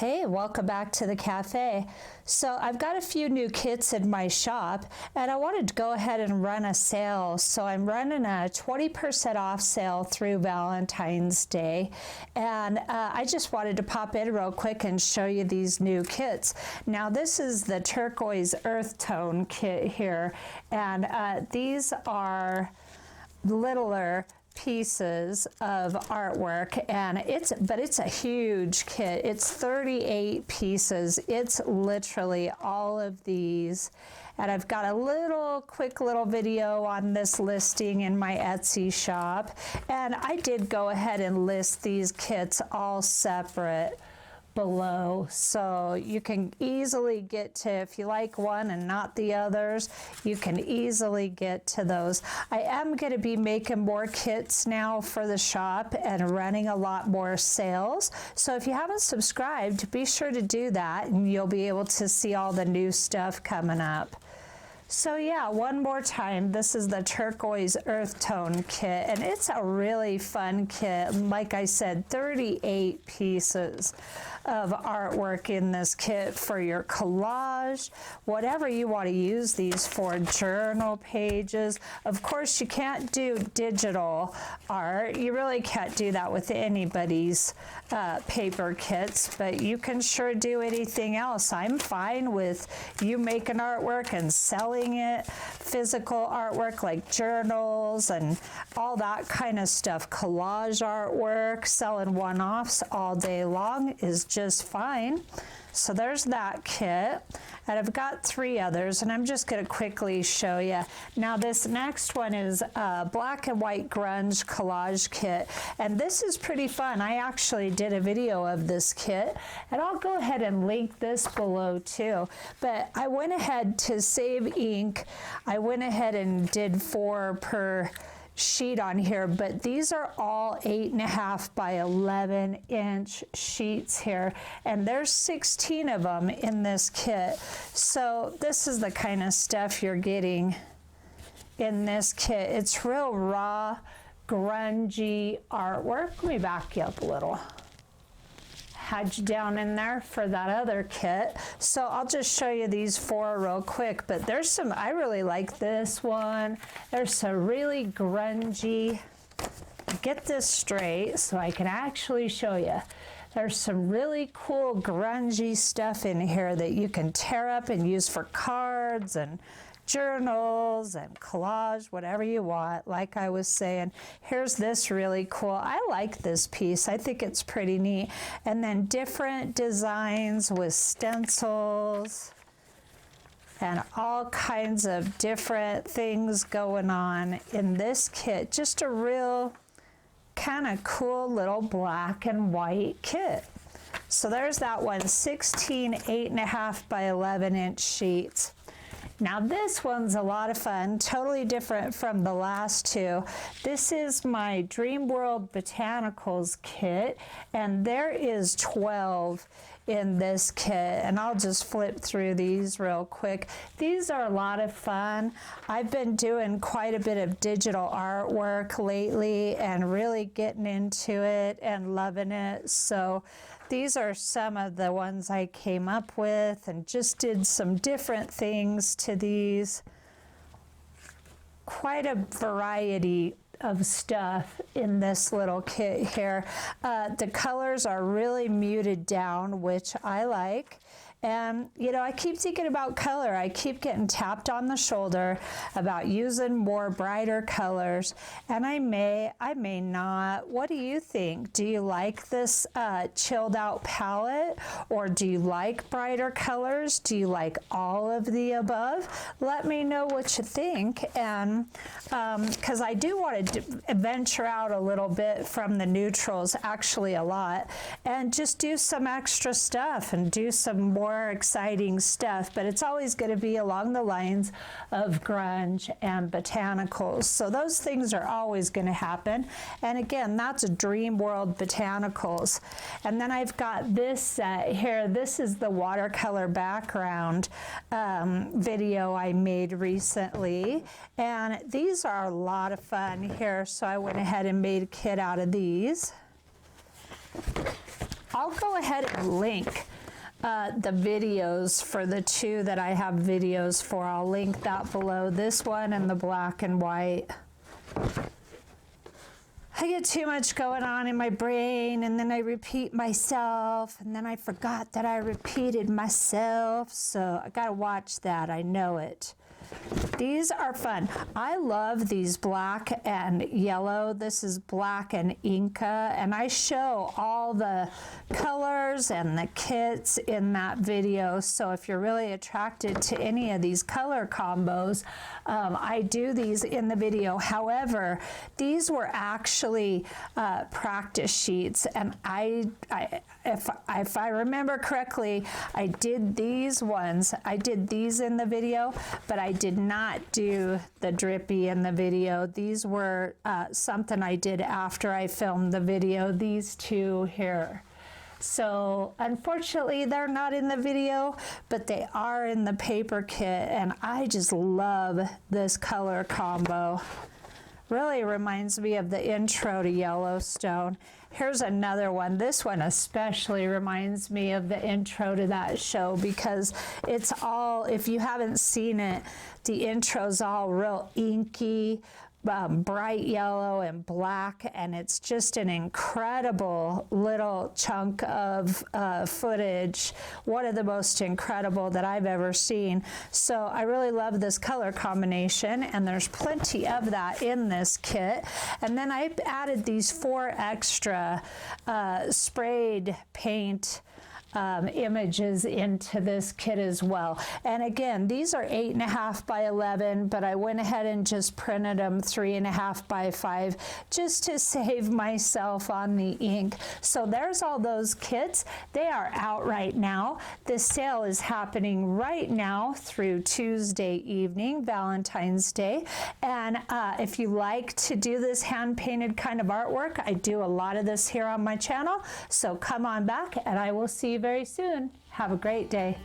Hey, welcome back to the cafe. So I've got a few new kits in my shop and I wanted to go ahead and run a sale. So I'm running a 20% off sale through Valentine's Day. And I just wanted to pop in real quick and show you these new kits. Now this is the Turquoise Earth Tone kit here. And these are littler pieces of artwork, and it's a huge kit. It's 38 pieces. It's literally all of these, and I've got a quick little video on this listing in my Etsy shop, and I did go ahead and list these kits all separate below, so you can easily get to, if you like one and not the others, you can easily get to those. I am going to be making more kits now for the shop and running a lot more sales, so if you haven't subscribed, be sure to do that and you'll be able to see all the new stuff coming up. So yeah, one more time, this is the Turquoise Earth Tone kit, and it's a really fun kit. Like I said, 38 pieces of artwork in this kit for your collage, whatever you want to use these for, journal pages. Of course, you can't do digital art. You really can't do that with anybody's paper kits, but you can sure do anything else. I'm fine with you making artwork and selling it, physical artwork like journals and all that kind of stuff. Collage artwork, selling one-offs all day long is just fine. So there's that kit, and I've got 3 others, and I'm just going to quickly show you. Now this next one is a black and white grunge collage kit, and this is pretty fun. I actually did a video of this kit, and I'll go ahead and link this below too. But I went ahead to save ink. I went ahead and did 4 per sheet on here, but these are all 8.5 by 11-inch sheets here, and there's 16 of them in this kit. So this is the kind of stuff you're getting in this kit. It's real raw, grungy artwork. Let me back you up a little. Had you down in there for that other kit. So I'll just show you these 4 real quick, but there's some, I really like this one. There's some really grungy, get this straight so I can actually show you. There's some really cool grungy stuff in here that you can tear up and use for cards and journals and collage, whatever you want. Like I was saying, here's this really cool. I like this piece. I think it's pretty neat. And then different designs with stencils and all kinds of different things going on in this kit. Just a real kind of cool little black and white kit. So there's that one, 16 8.5 by 11-inch sheets. Now this one's a lot of fun, totally different from the last 2. This is my Dream World Botanicals kit, and there is 12 in this kit, and I'll just flip through these real quick. These are a lot of fun. I've been doing quite a bit of digital artwork lately and really getting into it and loving it. So these are some of the ones I came up with and just did some different things to these. Quite a variety of stuff in this little kit here. The colors are really muted down, which I like. And you know, I keep thinking about color. I keep getting tapped on the shoulder about using more brighter colors, and I may not. What do you think? Do you like this chilled out palette, or do you like brighter colors? Do you like all of the above? Let me know what you think, and because I do want to venture out a little bit from the neutrals, actually a lot, and just do some extra stuff and do some more exciting stuff, but it's always going to be along the lines of grunge and botanicals. So those things are always going to happen. And again, that's a Dream World Botanicals. And then I've got this set here. This is the Watercolor Background video I made recently. And these are a lot of fun here. So I went ahead and made a kit out of these. I'll go ahead and link the videos for the two that I have videos for. I'll link that below, this one and the black and white. I get too much going on in my brain, and then I repeat myself, and then I forgot that I repeated myself, so I gotta watch that. I know it. These are fun. I love these black and yellow. This is black and Inca, and I show all the colors and the kits in that video. So if you're really attracted to any of these color combos, I do these in the video. However, these were actually practice sheets, and if I remember correctly, I did these ones. I did these in the video, but I did not do the drippy in the video. These were something I did after I filmed the video, these two here. So unfortunately, they're not in the video, but they are in the paper kit, and I just love this color combo. Really reminds me of the intro to Yellowstone. Here's another one. This one especially reminds me of the intro to that show, because it's all, if you haven't seen it, the intro's all real inky, bright yellow and black, and it's just an incredible little chunk of footage, one of the most incredible that I've ever seen. So I really love this color combination, and there's plenty of that in this kit. And then I added these 4 extra sprayed paint images into this kit as well. And again, these are 8.5 by 11, but I went ahead and just printed them 3.5 by 5 just to save myself on the ink. So there's all those kits. They are out right now. This sale is happening right now through Tuesday evening, Valentine's Day. And if you like to do this hand-painted kind of artwork, I do a lot of this here on my channel. So come on back, and I will see you very soon. Have a great day.